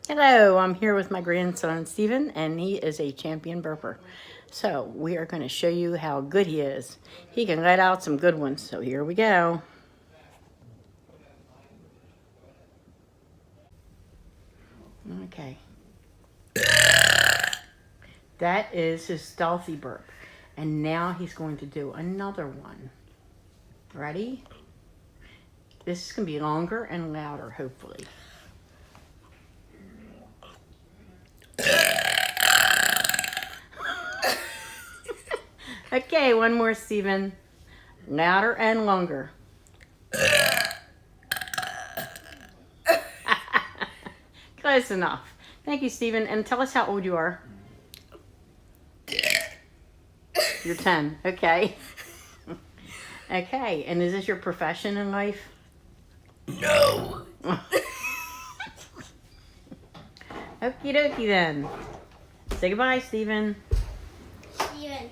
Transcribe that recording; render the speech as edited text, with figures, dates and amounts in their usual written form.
Hello, I'm here with my grandson Stephen, and he is a champion burper. So we are going to show you how good he is. He can let out some good ones. So here we go. Okay. That is his stealthy burp. And now he's going to do another one. Ready? This is going to be longer and louder, hopefully. Okay, one more, Stephen. Louder and longer. Close enough. Thank you, Stephen. And tell us how old you are. You're 10. Okay. Okay. And is this your profession in life? No. Okie dokie then. Say goodbye, Stephen. Steven.